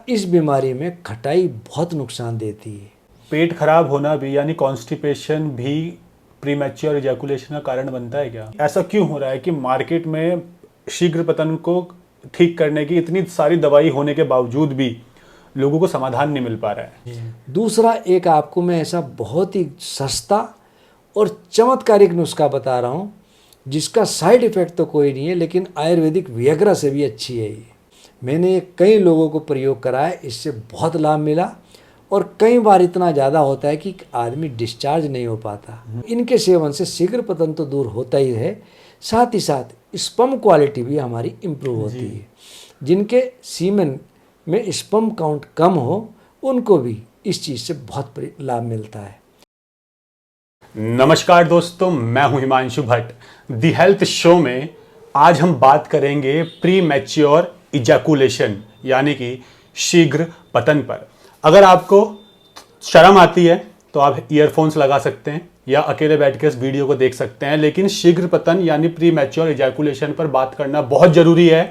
इस बीमारी में खटाई बहुत नुकसान देती है। पेट खराब होना भी यानी कॉन्स्टिपेशन भी प्रीमैच्योर इजैकुलेशन का कारण बनता है क्या? ऐसा क्यों हो रहा है कि मार्केट में शीघ्र पतन को ठीक करने की इतनी सारी दवाई होने के बावजूद भी लोगों को समाधान नहीं मिल पा रहा है? दूसरा एक आपको मैं ऐसा बहुत ही सस्ता और चमत्कारिक नुस्खा बता रहा हूँ जिसका साइड इफेक्ट तो कोई नहीं है, लेकिन आयुर्वेदिक वियग्रा से भी अच्छी है ये। मैंने कई लोगों को प्रयोग कराया, इससे बहुत लाभ मिला और कई बार इतना ज़्यादा होता है कि आदमी डिस्चार्ज नहीं हो पाता। इनके सेवन से शीघ्र पतन तो दूर होता ही है, साथ ही साथ स्पर्म क्वालिटी भी हमारी इम्प्रूव होती है। जिनके सीमेन में स्पर्म काउंट कम हो उनको भी इस चीज़ से बहुत लाभ मिलता है। नमस्कार दोस्तों, मैं हूं Himanshu Bhatt. The health show में आज हम बात करेंगे प्री मैच्योर इजैकुलेशन यानी कि शीघ्र पतन पर। अगर आपको शर्म आती है तो आप ईयरफोन्स लगा सकते हैं या अकेले बैठ के इस वीडियो को देख सकते हैं, लेकिन शीघ्र पतन यानी प्री मैच्योर इजैकुलेशन पर बात करना बहुत ज़रूरी है,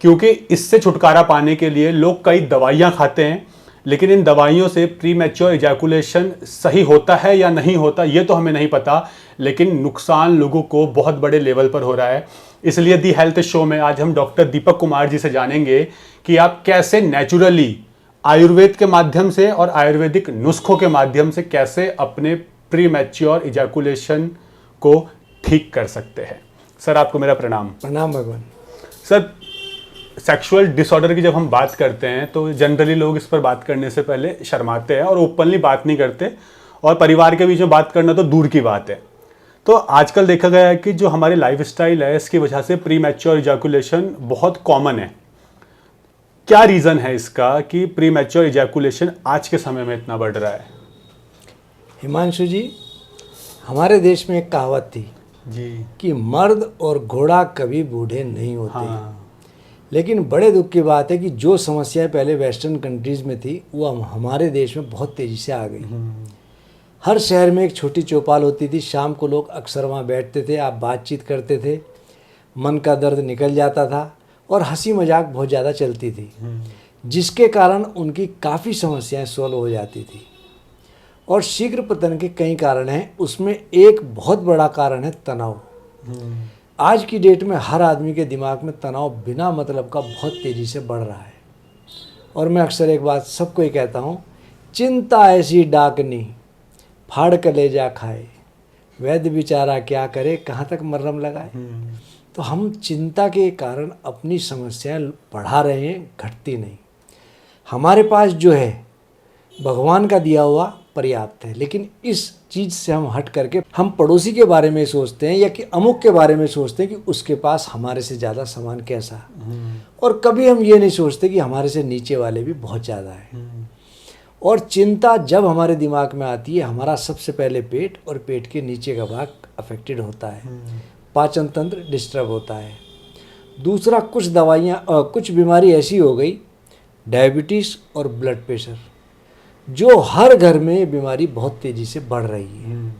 क्योंकि इससे छुटकारा पाने के लिए लोग कई दवाइयाँ खाते हैं, लेकिन इन दवाइयों से प्री मैच्योर इजैकुलेशन सही होता है या नहीं होता ये तो हमें नहीं पता, लेकिन नुकसान लोगों को बहुत बड़े लेवल पर हो रहा है। इसलिए दी हेल्थ शो में आज हम डॉक्टर दीपक कुमार जी से जानेंगे कि आप कैसे नेचुरली आयुर्वेद के माध्यम से और आयुर्वेदिक नुस्खों के माध्यम से कैसे अपने प्री मैच्योर इजैकुलेशन को ठीक कर सकते हैं। सर, आपको मेरा प्रणाम। प्रणाम भगवान। सर, सेक्सुअल डिसऑर्डर की जब हम बात करते हैं तो जनरली लोग इस पर बात करने से पहले शर्माते हैं और ओपनली बात नहीं करते, और परिवार के बीच में बात करना तो दूर की बात है। तो आजकल देखा गया है कि जो हमारी लाइफस्टाइल है इसकी वजह से प्री मैच्योर इजैकुलेशन बहुत कॉमन है। क्या रीज़न है इसका कि प्री मैच्योर इजैकुलेशन आज के समय में इतना बढ़ रहा है? हिमांशु जी, हमारे देश में एक कहावत थी जी कि मर्द और घोड़ा कभी बूढ़े नहीं होते। हाँ। लेकिन बड़े दुख की बात है कि जो समस्याएं पहले वेस्टर्न कंट्रीज़ में थी वो हमारे देश में बहुत तेज़ी से आ गई। हर शहर में एक छोटी चौपाल होती थी, शाम को लोग अक्सर वहाँ बैठते थे, आप बातचीत करते थे, मन का दर्द निकल जाता था और हंसी मजाक बहुत ज़्यादा चलती थी, जिसके कारण उनकी काफ़ी समस्याएं सॉल्व हो जाती थी। और शीघ्र पतन के कई कारण हैं, उसमें एक बहुत बड़ा कारण है तनाव। आज की डेट में हर आदमी के दिमाग में तनाव बिना मतलब का बहुत तेज़ी से बढ़ रहा है। और मैं अक्सर एक बात सबको ही कहता हूँ, चिंता ऐसी डाकनी फाड़ कलेजा खाए, वैद्य बेचारा क्या करे कहाँ तक मरहम लगाए। तो हम चिंता के कारण अपनी समस्याएं बढ़ा रहे हैं, घटती नहीं। हमारे पास जो है भगवान का दिया हुआ पर्याप्त है, लेकिन इस चीज़ से हम हट करके हम पड़ोसी के बारे में सोचते हैं या कि अमुक के बारे में सोचते हैं कि उसके पास हमारे से ज़्यादा सामान कैसा है, और कभी हम ये नहीं सोचते कि हमारे से नीचे वाले भी बहुत ज़्यादा है। और चिंता जब हमारे दिमाग में आती है, हमारा सबसे पहले पेट और पेट के नीचे का भाग अफेक्टेड होता है, पाचन तंत्र डिस्टर्ब होता है। दूसरा, कुछ बीमारी ऐसी हो गई, डायबिटीज़ और ब्लड प्रेशर, जो हर घर में ये बीमारी बहुत तेज़ी से बढ़ रही है।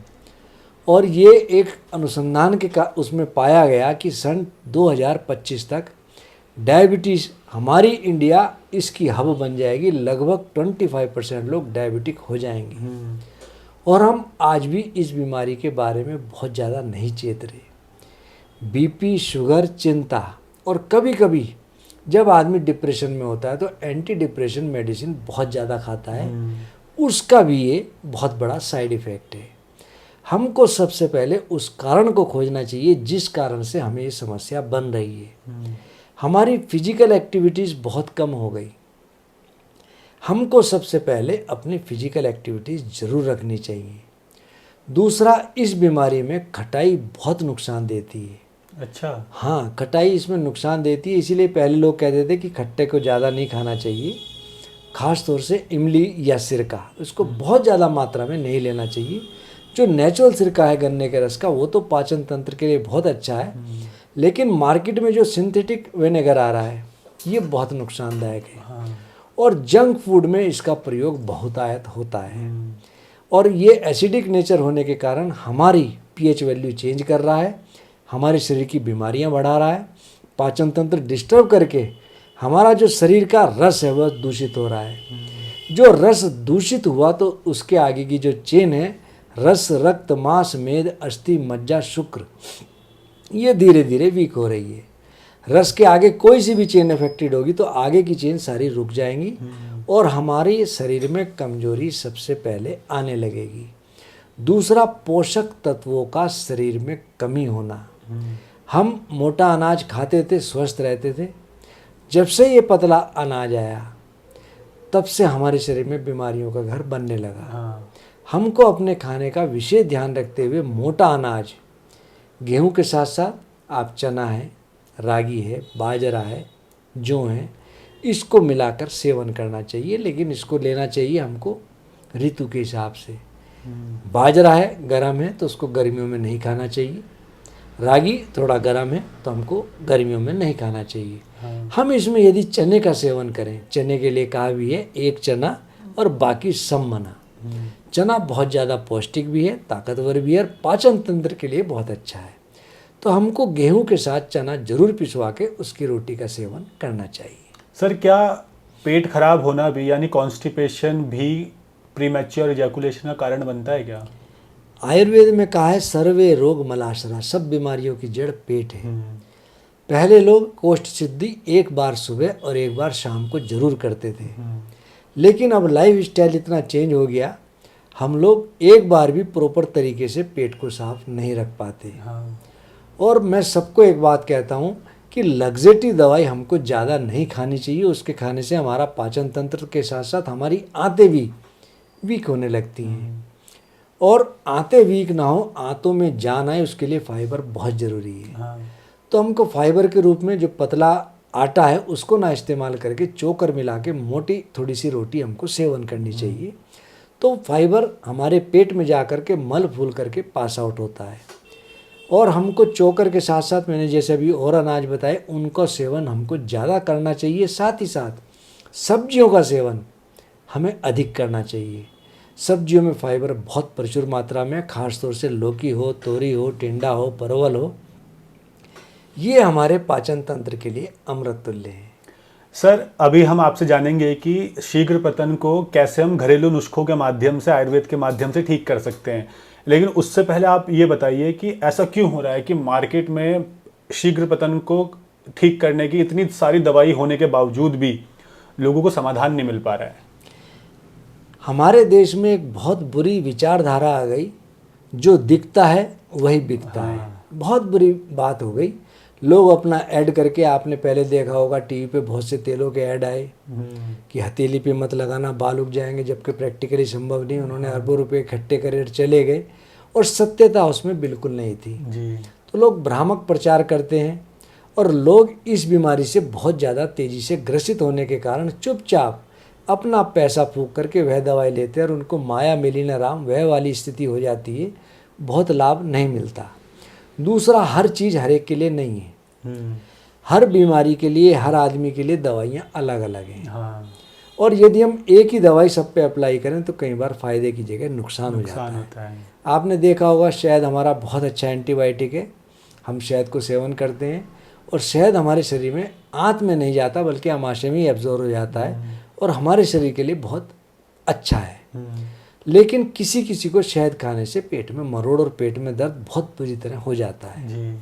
और ये एक अनुसंधान के उसमें पाया गया कि सन 2025 तक डायबिटीज़ हमारी इंडिया इसकी हब बन जाएगी, लगभग 25% लोग डायबिटिक हो जाएंगे। और हम आज भी इस बीमारी के बारे में बहुत ज़्यादा नहीं चेत रहे। बीपी, शुगर, चिंता, और कभी कभी जब आदमी डिप्रेशन में होता है तो एंटी डिप्रेशन मेडिसिन बहुत ज़्यादा खाता है, उसका भी ये बहुत बड़ा साइड इफ़ेक्ट है। हमको सबसे पहले उस कारण को खोजना चाहिए जिस कारण से हमें ये समस्या बन रही है। हमारी फिजिकल एक्टिविटीज़ बहुत कम हो गई। हमको सबसे पहले अपनी फिजिकल एक्टिविटीज़ ज़रूर रखनी चाहिए। दूसरा, इस बीमारी में खटाई बहुत नुकसान देती है। अच्छा। हाँ, खटाई इसमें नुकसान देती है, इसीलिए पहले लोग कहते थे कि खट्टे को ज़्यादा नहीं खाना चाहिए, ख़ास तौर से इमली या सिरका, इसको बहुत ज़्यादा मात्रा में नहीं लेना चाहिए। जो नेचुरल सिरका है गन्ने के रस का, वो तो पाचन तंत्र के लिए बहुत अच्छा है, लेकिन मार्केट में जो सिंथेटिक विनेगर आ रहा है ये बहुत नुकसानदायक है। और जंक फूड में इसका प्रयोग बहुतायत होता है, और ये एसिडिक नेचर होने के कारण हमारी पीएच वैल्यू चेंज कर रहा है, हमारे शरीर की बीमारियां बढ़ा रहा है, पाचन तंत्र डिस्टर्ब करके हमारा जो शरीर का रस है वह दूषित हो रहा है। जो रस दूषित हुआ तो उसके आगे की जो चेन है, रस, रक्त, मांस, मेद, अस्थि, मज्जा, शुक्र, ये धीरे धीरे वीक हो रही है। रस के आगे कोई सी भी चेन अफेक्टेड होगी तो आगे की चेन सारी रुक जाएंगी और हमारे शरीर में कमजोरी सबसे पहले आने लगेगी। दूसरा, पोषक तत्वों का शरीर में कमी होना। हम मोटा अनाज खाते थे, स्वस्थ रहते थे। जब से ये पतला अनाज आया तब से हमारे शरीर में बीमारियों का घर बनने लगा। हमको अपने खाने का विशेष ध्यान रखते हुए मोटा अनाज, गेहूं के साथ साथ आप चना है, रागी है, बाजरा है, जौ है, इसको मिलाकर सेवन करना चाहिए। लेकिन इसको लेना चाहिए हमको ऋतु के हिसाब से। बाजरा है, गर्म है, तो उसको गर्मियों में नहीं खाना चाहिए। रागी थोड़ा गर्म है तो हमको गर्मियों में नहीं खाना चाहिए। हम इसमें यदि चने का सेवन करें, चने के लिए कहा भी है एक चना और बाकी सब मना। चना बहुत ज़्यादा पौष्टिक भी है, ताकतवर भी है और पाचन तंत्र के लिए बहुत अच्छा है। तो हमको गेहूं के साथ चना जरूर पिसवा के उसकी रोटी का सेवन करना चाहिए। सर, क्या पेट खराब होना भी यानी कॉन्स्टिपेशन भी प्रीमैच्योर इजैकुलेशन का कारण बनता है क्या? आयुर्वेद में कहा है सर्वे रोग मलाशरा, सब बीमारियों की जड़ पेट है। पहले लोग कोष्ठ सिद्धि एक बार सुबह और एक बार शाम को जरूर करते थे, लेकिन अब लाइफ स्टाइल इतना चेंज हो गया, हम लोग एक बार भी प्रॉपर तरीके से पेट को साफ नहीं रख पाते। और मैं सबको एक बात कहता हूँ कि लग्जेटी दवाई हमको ज़्यादा नहीं खानी चाहिए। उसके खाने से हमारा पाचन तंत्र के साथ साथ हमारी आंतें भी वीक होने लगती हैं। और आंतें वीक ना हो, आंतों में जान आए, उसके लिए फाइबर बहुत ज़रूरी है। तो हमको फाइबर के रूप में जो पतला आटा है उसको ना इस्तेमाल करके चोकर मिला के मोटी थोड़ी सी रोटी हमको सेवन करनी चाहिए। तो फाइबर हमारे पेट में जा कर के मल फूल करके पास आउट होता है। और हमको चोकर के साथ साथ मैंने जैसे अभी और अनाज बताए उनका सेवन हमको ज़्यादा करना चाहिए। साथ ही साथ सब्जियों का सेवन हमें अधिक करना चाहिए। सब्जियों में फाइबर बहुत प्रचुर मात्रा में, खास तौर से लौकी हो, तोरी हो, टिंडा हो, परवल हो, ये हमारे पाचन तंत्र के लिए अमृत तुल्य है। सर, अभी हम आपसे जानेंगे कि शीघ्र पतन को कैसे हम घरेलू नुस्खों के माध्यम से, आयुर्वेद के माध्यम से ठीक कर सकते हैं। लेकिन उससे पहले आप ये बताइए कि ऐसा क्यों हो रहा है कि मार्केट में शीघ्र पतन को ठीक करने की इतनी सारी दवाई होने के बावजूद भी लोगों को समाधान नहीं मिल पा रहा है? हमारे देश में एक बहुत बुरी विचारधारा आ गई, जो दिखता है वही बिकता है। बहुत बुरी बात हो गई। लोग अपना ऐड करके, आपने पहले देखा होगा टीवी पे बहुत से तेलों के ऐड आए कि हथेली पे मत लगाना, बाल उग जाएंगे, जबकि प्रैक्टिकली संभव नहीं। उन्होंने अरबों रुपए इकट्ठे करे चले गए और सत्यता उसमें बिल्कुल नहीं थी जी। तो लोग भ्रामक प्रचार करते हैं और लोग इस बीमारी से बहुत ज़्यादा तेज़ी से ग्रसित होने के कारण चुपचाप अपना पैसा फूंक करके वह दवाई लेते हैं और उनको माया मिली न राम वह वाली स्थिति हो जाती है। बहुत लाभ नहीं मिलता। दूसरा, हर चीज़ हर एक के लिए नहीं है। हर बीमारी के लिए, हर आदमी के लिए दवाइयाँ अलग अलग हैं। और यदि हम एक ही दवाई सब पे अप्लाई करें तो कई बार फायदे की जगह नुकसान हो जाता है। आपने देखा होगा शहद हमारा बहुत अच्छा एंटीबायोटिक है। हम शहद को सेवन करते हैं और शहद हमारे शरीर में आंत में नहीं जाता बल्कि आमाशय में ही एब्जॉर्ब हो जाता है और हमारे शरीर के लिए बहुत अच्छा है। लेकिन किसी किसी को शहद खाने से पेट में मरोड़ और पेट में दर्द बहुत बुरी तरह हो जाता है जी।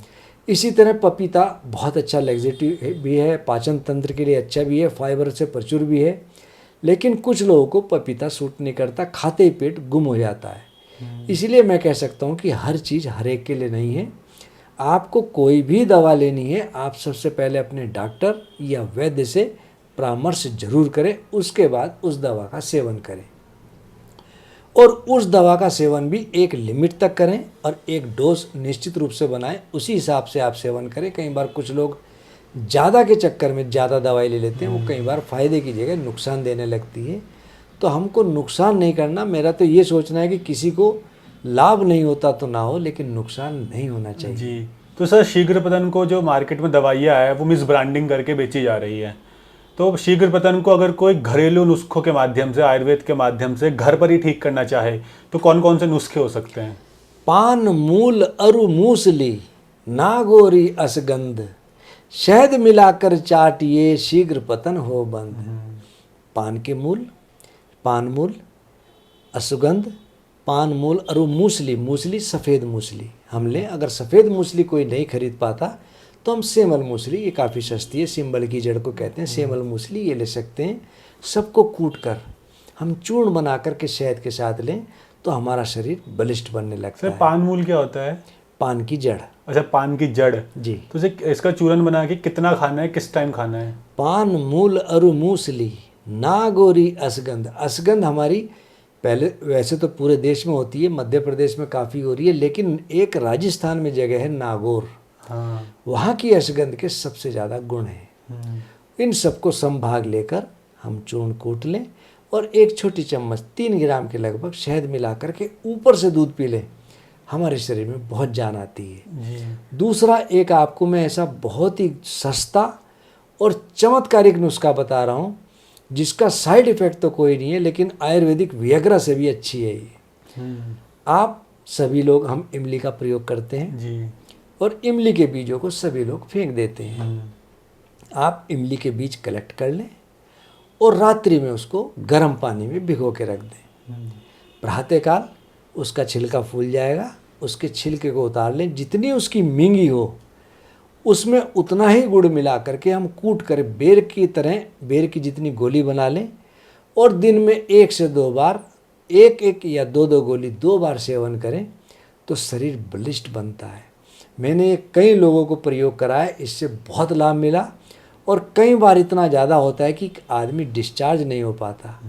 इसी तरह पपीता बहुत अच्छा लैक्सेटिव भी है, पाचन तंत्र के लिए अच्छा भी है, फाइबर से प्रचुर भी है। लेकिन कुछ लोगों को पपीता सूट नहीं करता, खाते ही पेट गुम हो जाता है। इसलिए मैं कह सकता हूँ कि हर चीज़ हर एक के लिए नहीं है। आपको कोई भी दवा लेनी है, आप सबसे पहले अपने डॉक्टर या वैद्य से परामर्श जरूर करें, उसके बाद उस दवा का सेवन करें। और उस दवा का सेवन भी एक लिमिट तक करें और एक डोज निश्चित रूप से बनाएं, उसी हिसाब से आप सेवन करें। कई बार कुछ लोग ज़्यादा के चक्कर में ज़्यादा दवाई ले लेते हैं, वो कई बार फ़ायदे की जगह नुकसान देने लगती है। तो हमको नुकसान नहीं करना। मेरा तो ये सोचना है कि किसी को लाभ नहीं होता तो ना हो, लेकिन नुकसान नहीं होना चाहिए जी। तो सर, शीघ्र पतन को जो मार्केट में दवाइयाँ है वो मिस ब्रांडिंग करके बेची जा रही है। तो शीघ्र पतन को अगर कोई घरेलू नुस्खों के माध्यम से, आयुर्वेद के माध्यम से घर पर ही ठीक करना चाहे तो कौन कौन से नुस्खे हो सकते हैं? पान मूल अरु मूसली नागोरी असगंध शहद मिलाकर चाटिए शीघ्र पतन हो बंद। पान के मूल, पान मूल, अश्वगंध, पान मूल और वो मूसली, मूसली सफ़ेद मूसली हम लें। अगर सफ़ेद मूसली कोई नहीं खरीद पाता तो हम सेमल मूसली, ये काफ़ी सस्ती है, सिंबल की जड़ को कहते हैं सेमल मूसली, ये ले सकते हैं। सबको कूट कर हम चूर्ण बना कर के शहद के साथ लें तो हमारा शरीर बलिष्ठ बनने लगता सर है। पान मूल क्या होता है? पान की जड़। अच्छा, पान की जड़ जी। तो इसे इसका चूरन बना के कितना खाना है, किस टाइम खाना है? पान मूल अरु मूसली नागोरी असगंध। असगंध हमारी पहले वैसे तो पूरे देश में होती है, मध्य प्रदेश में काफ़ी हो रही है, लेकिन एक राजस्थान में जगह है नागौर, हाँ। वहाँ की असगंध के सबसे ज़्यादा गुण हैं। इन सबको समभाग लेकर हम चूर्ण कूट लें और एक छोटी चम्मच 3 ग्राम के लगभग शहद मिला करके ऊपर से दूध पी लें, हमारे शरीर में बहुत जान आती है। जी। दूसरा एक आपको मैं ऐसा बहुत ही सस्ता और चमत्कारिक नुस्खा बता रहा हूँ जिसका साइड इफ़ेक्ट तो कोई नहीं है, लेकिन आयुर्वेदिक वियग्रा से भी अच्छी है ये। आप सभी लोग, हम इमली का प्रयोग करते हैं जी। और इमली के बीजों को सभी लोग फेंक देते हैं। आप इमली के बीज कलेक्ट कर लें और रात्रि में उसको गर्म पानी में भिगो के रख दें। प्रातःकाल उसका छिलका फूल जाएगा, उसके छिलके को उतार लें, जितनी उसकी मींगी हो उसमें उतना ही गुड़ मिला करके हम कूट कर बेर की तरह, बेर की जितनी गोली बना लें और दिन में 1 से 2 बार, 1-1 या 2-2 गोली 2 बार सेवन करें तो शरीर बलिष्ठ बनता है। मैंने ये कई लोगों को प्रयोग कराया, इससे बहुत लाभ मिला और कई बार इतना ज़्यादा होता है कि आदमी डिस्चार्ज नहीं हो पाता।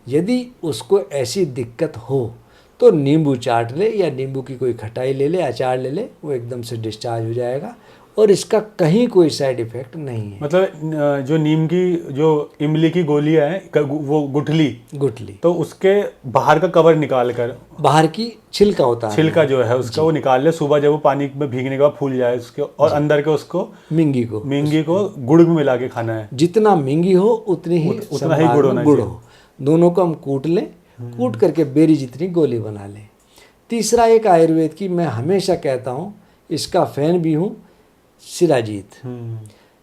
यदि उसको ऐसी दिक्कत हो तो नींबू चाट ले या नींबू की कोई खटाई ले ले, अचार ले ले, वो एकदम से डिस्चार्ज हो जाएगा और इसका कहीं कोई साइड इफेक्ट नहीं है। मतलब जो नीम की, जो इमली की गोलियां है, वो गुठली, तो उसके बाहर का कवर निकाल कर, बाहर की छिलका होता है, छिलका जो है उसका वो निकाल ले, सुबह जब वो पानी में भीगने के बाद फूल जाए उसके, और अंदर के उसको मींगी को गुड़ में मिला के खाना है। जितना मींगी हो उतनी ही उतना ही गुड़ होना चाहिए। दोनों को हम कूट लें, कूट करके बेरी जितनी गोली बना लें। तीसरा एक आयुर्वेद की मैं हमेशा कहता हूँ, इसका फैन भी हूँ, शिलाजीत।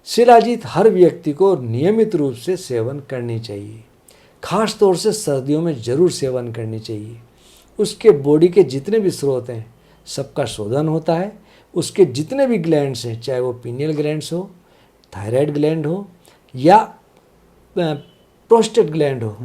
शिलाजीत हर व्यक्ति को नियमित रूप से सेवन करनी चाहिए, खास तौर से सर्दियों में ज़रूर सेवन करनी चाहिए। उसके बॉडी के जितने भी स्रोत हैं सबका शोधन होता है, उसके जितने भी ग्लैंड्स हैं, चाहे वो पीनियल ग्लैंड्स हो, थायराइड ग्लैंड हो या प्रोस्टेट ग्लैंड हो,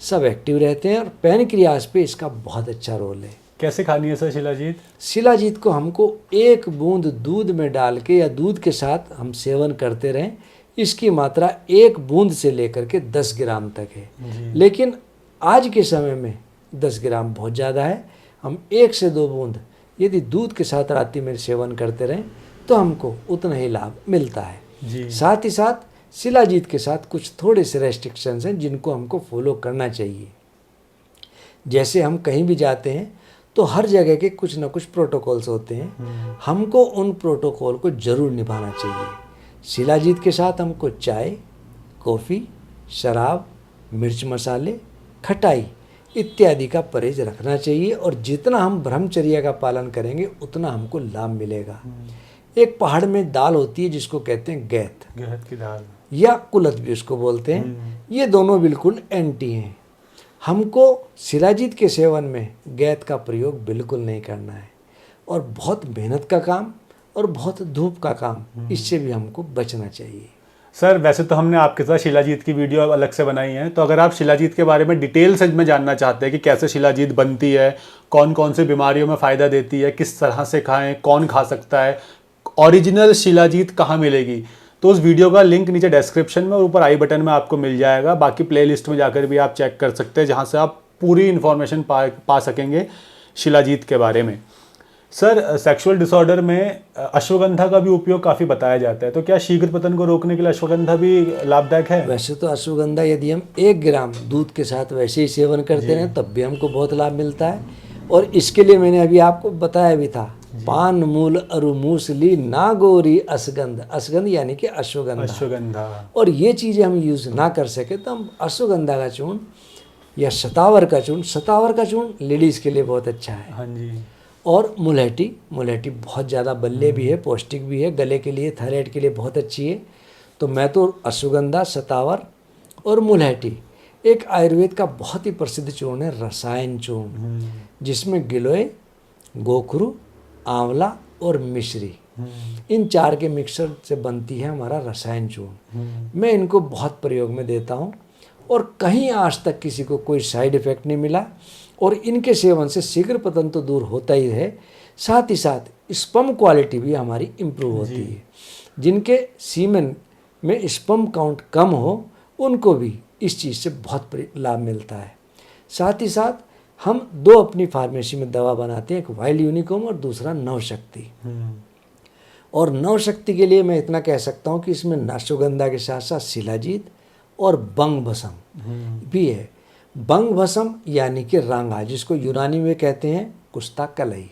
सब एक्टिव रहते हैं और पैनक्रियाज पे इसका बहुत अच्छा रोल है। कैसे खानी है सर शिलाजीत? शिलाजीत को हमको 1 बूंद दूध में डाल के या दूध के साथ हम सेवन करते रहें। इसकी मात्रा 1 बूंद से लेकर के 10 ग्राम तक है, लेकिन आज के समय में 10 ग्राम बहुत ज़्यादा है। हम 1 से 2 बूंद यदि दूध के साथ रात्रि में सेवन करते रहें तो हमको उतना ही लाभ मिलता है। साथ ही साथ शिलाजीत के साथ कुछ थोड़े से रेस्ट्रिक्शंस हैं जिनको हमको फॉलो करना चाहिए। जैसे हम कहीं भी जाते हैं तो हर जगह के कुछ ना कुछ प्रोटोकॉल्स होते हैं, हमको उन प्रोटोकॉल को ज़रूर निभाना चाहिए। शिलाजीत के साथ हमको चाय, कॉफ़ी, शराब, मिर्च मसाले, खटाई इत्यादि का परहेज रखना चाहिए और जितना हम ब्रह्मचर्य का पालन करेंगे उतना हमको लाभ मिलेगा। एक पहाड़ में दाल होती है जिसको कहते हैं गैत की दाल या कुलत भी उसको बोलते हैं, ये दोनों बिल्कुल एंटी हैं। हमको शिलाजीत के सेवन में गैत का प्रयोग बिल्कुल नहीं करना है और बहुत मेहनत का काम और बहुत धूप का काम, इससे भी हमको बचना चाहिए। सर वैसे तो हमने आपके साथ शिलाजीत की वीडियो अलग से बनाई है, तो अगर आप शिलाजीत के बारे में डिटेल से में जानना चाहते हैं कि कैसे शिलाजीत बनती है, कौन कौन से बीमारियों में फ़ायदा देती है, किस तरह से खाएं, कौन खा सकता है, ओरिजिनल शिलाजीत कहाँ मिलेगी, तो उस वीडियो का लिंक नीचे डिस्क्रिप्शन में और ऊपर आई बटन में आपको मिल जाएगा। बाकी प्लेलिस्ट में जाकर भी आप चेक कर सकते हैं जहाँ से आप पूरी इन्फॉर्मेशन पा सकेंगे शिलाजीत के बारे में। सर सेक्सुअल डिसऑर्डर में अश्वगंधा का भी उपयोग काफ़ी बताया जाता है, तो क्या शीघ्र पतन को रोकने के लिए अश्वगंधा भी लाभदायक है? वैसे तो अश्वगंधा यदि हम 1 ग्राम दूध के साथ वैसे ही सेवन करते हैं तब भी हमको बहुत लाभ मिलता है और इसके लिए मैंने अभी आपको बताया भी था, पान मूल अरु मूसली नागौरी असगंध, असगंध यानी कि अश्वगंधा। और ये चीज़ें हम यूज़ ना कर सके तो हम अश्वगंधा का चूर्ण या शतावर का चूर्ण, शतावर का चूर्ण लेडीज़ के लिए बहुत अच्छा है। हाँ जी। और मुलेठी बहुत ज़्यादा बल्ले भी है, पौष्टिक भी है, गले के लिए, थायराइड के लिए बहुत अच्छी है। तो मैं तो अश्वगंधा, शतावर और मुलेठी, एक आयुर्वेद का बहुत ही प्रसिद्ध चूर्ण है रसायन चूर्ण, जिसमें गिलोय, गोखरू, आंवला और मिश्री, इन 4 के मिक्सर से बनती है हमारा रसायन चूर्ण। मैं इनको बहुत प्रयोग में देता हूँ और कहीं आज तक किसी को कोई साइड इफ़ेक्ट नहीं मिला। और इनके सेवन से शीघ्र पतन तो दूर होता ही है, साथ ही साथ स्पर्म क्वालिटी भी हमारी इम्प्रूव होती है। जिनके सीमेन में स्पर्म काउंट कम हो उनको भी इस चीज़ से बहुत लाभ मिलता है। साथ ही साथ हम 2 अपनी फार्मेसी में दवा बनाते हैं, एक वाइल्ड यूनिकोम और दूसरा नवशक्ति। और नवशक्ति के लिए मैं इतना कह सकता हूँ कि इसमें अश्वगंधा के साथ साथ शिलाजीत और बंग भस्म भी है। बंग भस्म यानी कि रांगा, जिसको यूनानी में कहते हैं कुस्ता कलई।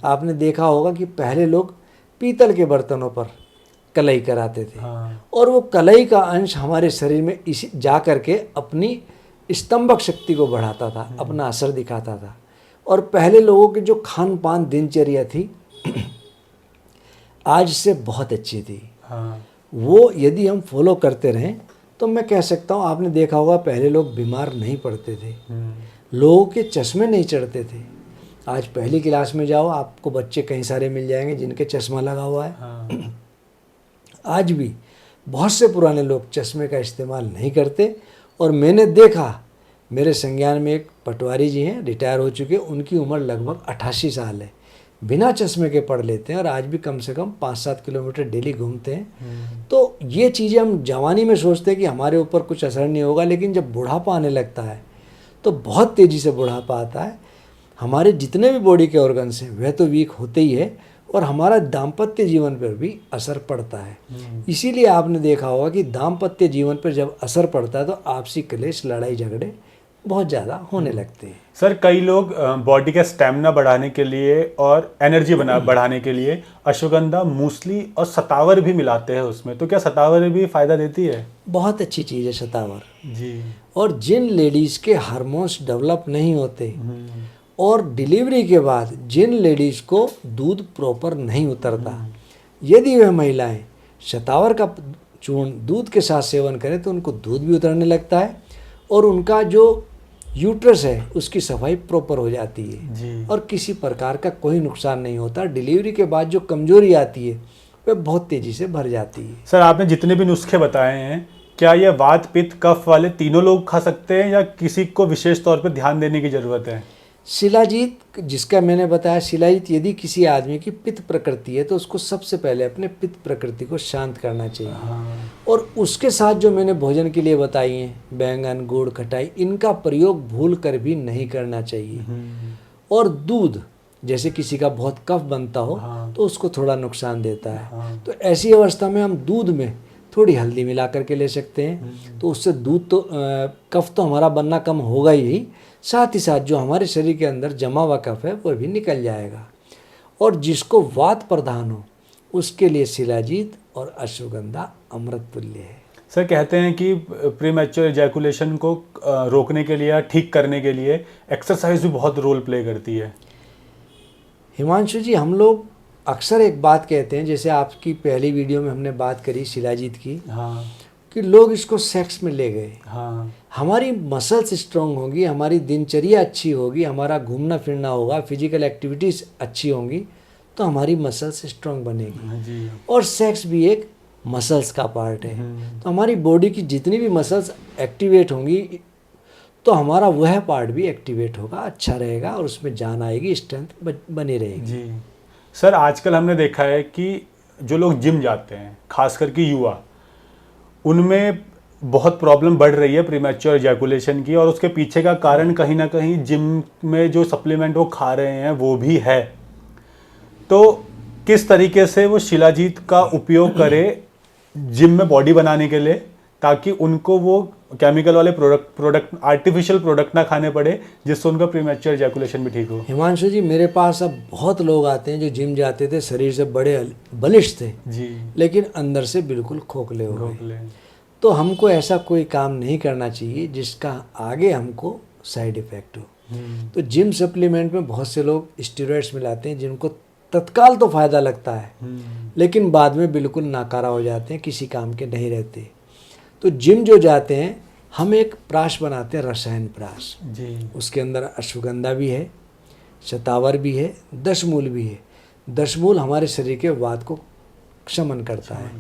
आपने देखा होगा कि पहले लोग पीतल के बर्तनों पर कलई कराते थे। और वो कलई का अंश हमारे शरीर में इसी जा करके अपनी स्तंभक शक्ति को बढ़ाता था, अपना असर दिखाता था। और पहले लोगों की जो खान पान दिनचर्या थी आज से बहुत अच्छी थी। वो यदि हम फॉलो करते रहें तो मैं कह सकता हूँ, आपने देखा होगा पहले लोग बीमार नहीं पड़ते थे, लोगों के चश्मे नहीं चढ़ते थे। आज पहली क्लास में जाओ, आपको बच्चे कई सारे मिल जाएंगे जिनके चश्मा लगा हुआ है। आज भी बहुत से पुराने लोग चश्मे का इस्तेमाल नहीं करते। और मैंने देखा, मेरे संज्ञान में एक पटवारी जी हैं, रिटायर हो चुके, उनकी उम्र लगभग 88 साल है, बिना चश्मे के पढ़ लेते हैं और आज भी कम से कम 5-7 किलोमीटर डेली घूमते हैं। तो ये चीज़ें हम जवानी में सोचते हैं कि हमारे ऊपर कुछ असर नहीं होगा, लेकिन जब बुढ़ापा आने लगता है तो बहुत तेज़ी से बुढ़ापा आता है। हमारे जितने भी बॉडी के ऑर्गन्स हैं वह तो वीक होते ही है और हमारा दाम्पत्य जीवन पर भी असर पड़ता है। इसीलिए आपने देखा होगा कि दाम्पत्य जीवन पर जब असर पड़ता है तो आपसी क्लेश, लड़ाई झगड़े बहुत ज़्यादा होने लगते हैं। सर, कई लोग बॉडी का स्टेमिना बढ़ाने के लिए और एनर्जी बढ़ाने के लिए अश्वगंधा, मूसली और शतावर भी मिलाते हैं उसमें, तो क्या शतावर भी फ़ायदा देती है? बहुत अच्छी चीज़ है शतावर जी। और जिन लेडीज़ के हार्मोन्स डेवलप नहीं होते और डिलीवरी के बाद जिन लेडीज़ को दूध प्रॉपर नहीं उतरता, यदि वह महिलाएं शतावर का चूर्ण दूध के साथ सेवन करें तो उनको दूध भी उतरने लगता है और उनका जो यूट्रस है उसकी सफाई प्रॉपर हो जाती है जी। और किसी प्रकार का कोई नुकसान नहीं होता। डिलीवरी के बाद जो कमजोरी आती है वह बहुत तेज़ी से भर जाती है। सर, आपने जितने भी नुस्खे बताए हैं, क्या ये वात, पित्त, कफ वाले तीनों लोग खा सकते हैं या किसी को विशेष तौर पर ध्यान देने की ज़रूरत है? शिलाजीत, जिसका मैंने बताया, शिलाजीत यदि किसी आदमी की पित्त प्रकृति है तो उसको सबसे पहले अपने पित्त प्रकृति को शांत करना चाहिए। और उसके साथ जो मैंने भोजन के लिए बताई हैं, बैंगन, गुड़, खटाई, इनका प्रयोग भूल कर भी नहीं करना चाहिए। और दूध, जैसे किसी का बहुत कफ बनता हो तो उसको थोड़ा नुकसान देता है, तो ऐसी अवस्था में हम दूध में थोड़ी हल्दी मिला करके ले सकते हैं, तो उससे दूध तो कफ तो हमारा बनना कम होगा ही, साथ ही साथ जो हमारे शरीर के अंदर जमा हुआ कफ है वह भी निकल जाएगा। और जिसको वात प्रधान हो उसके लिए शिलाजीत और अश्वगंधा अमृत तुल्य है। सर, कहते हैं कि प्रीमैच्योर इजैकुलेशन को रोकने के लिए या ठीक करने के लिए एक्सरसाइज भी बहुत रोल प्ले करती है। हिमांशु जी, हम लोग अक्सर एक बात कहते हैं, जैसे आपकी पहली वीडियो में हमने बात करी शिलाजीत की, कि लोग इसको सेक्स में ले गए। हमारी मसल्स स्ट्रांग होगी, हमारी दिनचर्या अच्छी होगी, हमारा घूमना फिरना होगा, फिजिकल एक्टिविटीज़ अच्छी होंगी तो हमारी मसल्स स्ट्रांग बनेगी। और सेक्स भी एक मसल्स का पार्ट है, तो हमारी बॉडी की जितनी भी मसल्स एक्टिवेट होंगी तो हमारा वह पार्ट भी एक्टिवेट होगा, अच्छा रहेगा और उसमें जान आएगी, स्ट्रेंथ बनी रहेगी। जी सर, आजकल हमने देखा है कि जो लोग जिम जाते हैं, खास करके युवा, उनमें बहुत प्रॉब्लम बढ़ रही है प्रीमैच्योर इजैकुलेशन की, और उसके पीछे का कारण कहीं ना कहीं जिम में जो सप्लीमेंट वो खा रहे हैं वो भी है। तो किस तरीके से वो शिलाजीत का उपयोग करें जिम में बॉडी बनाने के लिए, ताकि उनको वो केमिकल वाले प्रोडक्ट आर्टिफिशियल प्रोडक्ट ना खाने पड़े, जिससे उनका प्रीमैच्योर इजैकुलेशन भी ठीक हो। हिमांशु जी, मेरे पास अब बहुत लोग आते हैं जो जिम जाते थे, शरीर से बड़े बलिष्ठ थे जी, लेकिन अंदर से बिल्कुल खोखले हो गए। तो हमको ऐसा कोई काम नहीं करना चाहिए जिसका आगे हमको साइड इफ़ेक्ट हो। तो जिम सप्लीमेंट में बहुत से लोग स्टेरॉइड्स मिलाते हैं जिनको तत्काल तो फ़ायदा लगता है, लेकिन बाद में बिल्कुल नाकारा हो जाते हैं, किसी काम के नहीं रहते। तो जिम जो जाते हैं, हम एक प्राश बनाते हैं, रसायन प्राश जी। उसके अंदर अश्वगंधा भी है, शतावर भी है, दशमूल भी है। दशमूल हमारे शरीर के वात को शमन करता है।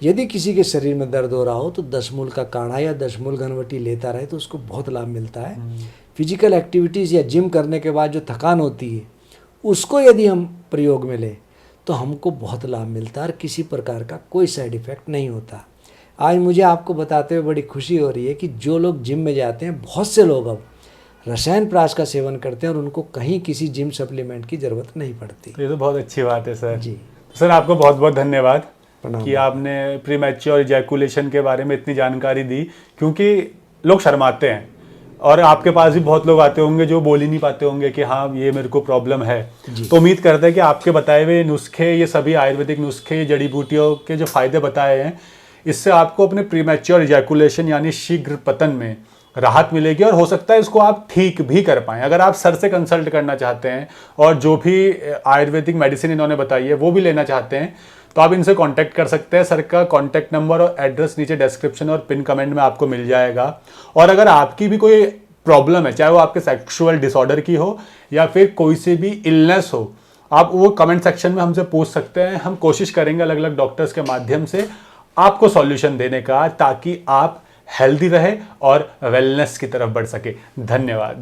यदि किसी के शरीर में दर्द हो रहा हो तो दशमूल का काढ़ा या दशमूल घनवटी लेता रहे तो उसको बहुत लाभ मिलता है। फिजिकल एक्टिविटीज़ या जिम करने के बाद जो थकान होती है उसको यदि हम प्रयोग में लें तो हमको बहुत लाभ मिलता है और किसी प्रकार का कोई साइड इफ़ेक्ट नहीं होता। आज मुझे आपको बताते हुए बड़ी खुशी हो रही है कि जो लोग जिम में जाते हैं, बहुत से लोग अब रसायन प्राश का सेवन करते हैं और उनको कहीं किसी जिम सप्लीमेंट की ज़रूरत नहीं पड़ती। ये तो बहुत अच्छी बात है सर। जी सर, आपको बहुत बहुत धन्यवाद प्रणाम। कि आपने प्रीमैच्योर इजैकुलेशन के बारे में इतनी जानकारी दी, क्योंकि लोग शर्माते हैं और आपके पास भी बहुत लोग आते होंगे जो बोल ही नहीं पाते होंगे कि हाँ ये मेरे को प्रॉब्लम है। तो उम्मीद करते हैं कि आपके बताए हुए नुस्खे, ये सभी आयुर्वेदिक नुस्खे, जड़ी बूटियों के जो फायदे बताए हैं, इससे आपको अपने प्रीमैच्योर इजैकुलेशन यानी शीघ्र पतन में राहत मिलेगी और हो सकता है इसको आप ठीक भी कर पाएं। अगर आप सर से कंसल्ट करना चाहते हैं और जो भी आयुर्वेदिक मेडिसिन इन्होंने बताई है वो भी लेना चाहते हैं तो आप इनसे कांटेक्ट कर सकते हैं। सर का कांटेक्ट नंबर और एड्रेस नीचे डिस्क्रिप्शन और पिन कमेंट में आपको मिल जाएगा। और अगर आपकी भी कोई प्रॉब्लम है, चाहे वो आपके सेक्सुअल डिसऑर्डर की हो या फिर कोई सी भी इलनेस हो, आप वो कमेंट सेक्शन में हमसे पूछ सकते हैं। हम कोशिश करेंगे अलग अलग डॉक्टर्स के माध्यम से आपको सॉल्यूशन देने का, ताकि आप हेल्दी रहे और वेलनेस की तरफ बढ़ सके। धन्यवाद।